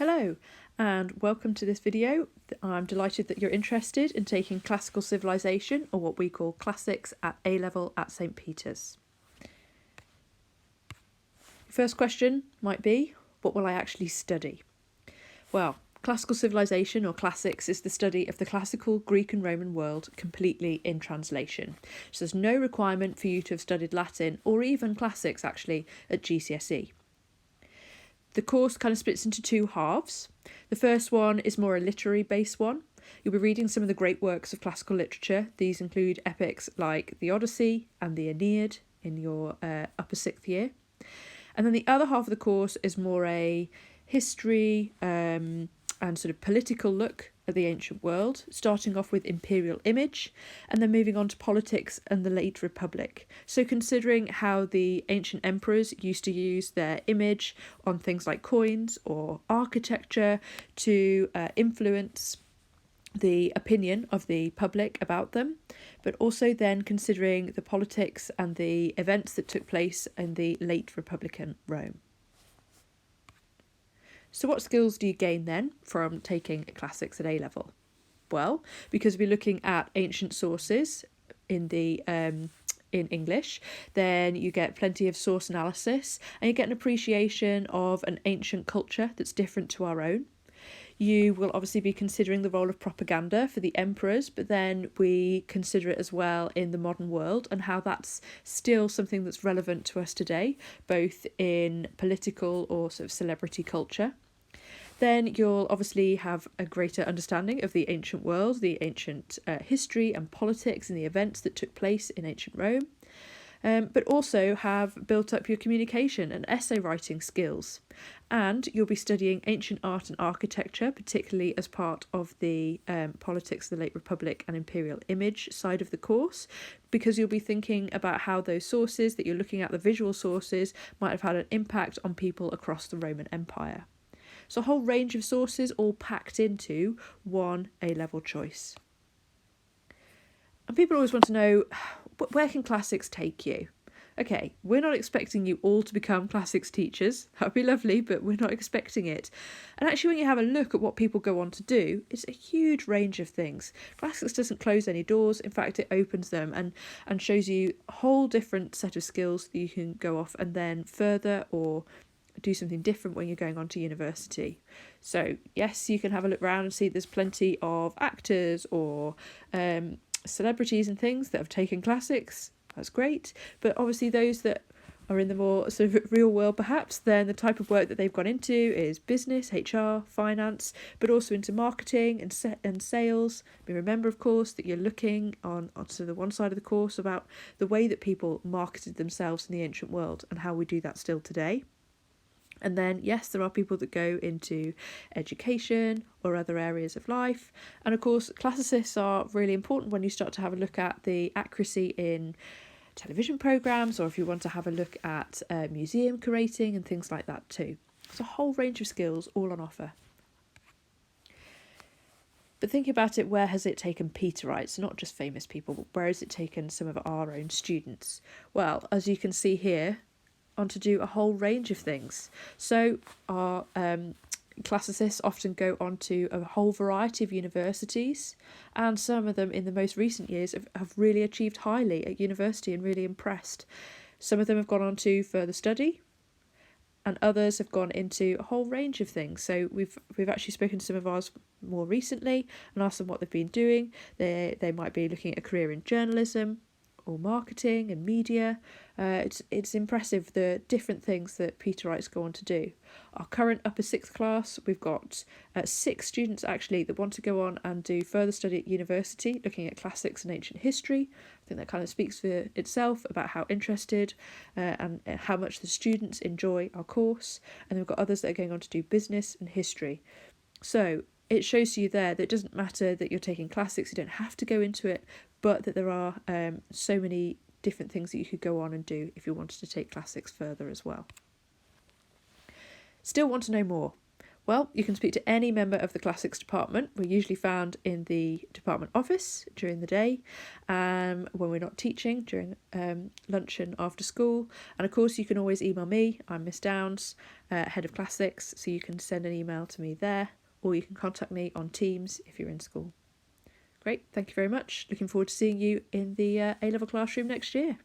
Hello and welcome to this video. I'm delighted that you're interested in taking classical civilization, or what we call classics, at A-level at St. Peter's. First question might be, what will I actually study? Well, classical civilization or classics is the study of the classical Greek and Roman world completely in translation. So there's no requirement for you to have studied Latin or even classics actually at GCSE. The course kind of splits into two halves. The first one is more a literary based one. You'll be reading some of the great works of classical literature. These include epics like the Odyssey and the Aeneid in your upper sixth year. And then the other half of the course is more a history and sort of political look at the ancient world, starting off with imperial image and then moving on to politics and the late republic. So considering how the ancient emperors used to use their image on things like coins or architecture to influence the opinion of the public about them, but also then considering the politics and the events that took place in the late Republican Rome. So what skills do you gain then from taking classics at A-level? Well, because we're looking at ancient sources in English, then you get plenty of source analysis and you get an appreciation of an ancient culture that's different to our own. You will obviously be considering the role of propaganda for the emperors, but then we consider it as well in the modern world and how that's still something that's relevant to us today, both in political or sort of celebrity culture. Then you'll obviously have a greater understanding of the ancient world, the ancient history and politics and the events that took place in ancient Rome. But also have built up your communication and essay writing skills. And you'll be studying ancient art and architecture, particularly as part of the politics of the late Republic and imperial image side of the course, because you'll be thinking about how those sources that you're looking at, the visual sources, might have had an impact on people across the Roman Empire. So a whole range of sources all packed into one A-level choice. And people always want to know, where can classics take you? Okay, we're not expecting you all to become classics teachers. That would be lovely, but we're not expecting it. And actually, when you have a look at what people go on to do, it's a huge range of things. Classics doesn't close any doors. In fact, it opens them and shows you a whole different set of skills that you can go off and then further or do something different when you're going on to university. So yes, you can have a look around and see there's plenty of actors or celebrities and things that have taken classics. That's great, but obviously those that are in the more sort of real world perhaps, then the type of work that they've gone into is business, HR, finance, but also into marketing and sales. We remember, of course, that you're looking onto the one side of the course about the way that people marketed themselves in the ancient world and how we do that still today. And then, yes, there are people that go into education or other areas of life. And of course, classicists are really important when you start to have a look at the accuracy in television programmes, or if you want to have a look at museum curating and things like that too. There's a whole range of skills all on offer. But thinking about it, where has it taken Peterites? Not just famous people, but where has it taken some of our own students? Well, as you can see here, on to do a whole range of things. So our classicists often go on to a whole variety of universities, and some of them in the most recent years have really achieved highly at university and really impressed. Some of them have gone on to further study, and others have gone into a whole range of things. So we've actually spoken to some of ours more recently and asked them what they've been doing. They might be looking at a career in journalism or marketing and media. It's impressive the different things that Peterites go on to do. Our current upper sixth class, we've got 6 students actually that want to go on and do further study at university, looking at classics and ancient history. I think that kind of speaks for itself about how interested and how much the students enjoy our course. And then we've got others that are going on to do business and history. So it shows you there that it doesn't matter that you're taking classics, you don't have to go into it, but that there are so many different things that you could go on and do if you wanted to take classics further as well. Still want to know more? Well, you can speak to any member of the classics department. We're usually found in the department office during the day, when we're not teaching, during lunch and after school. And of course, you can always email me. I'm Miss Downs, head of classics, so you can send an email to me there, or you can contact me on Teams if you're in school. Great, thank you very much. Looking forward to seeing you in the A-level classroom next year.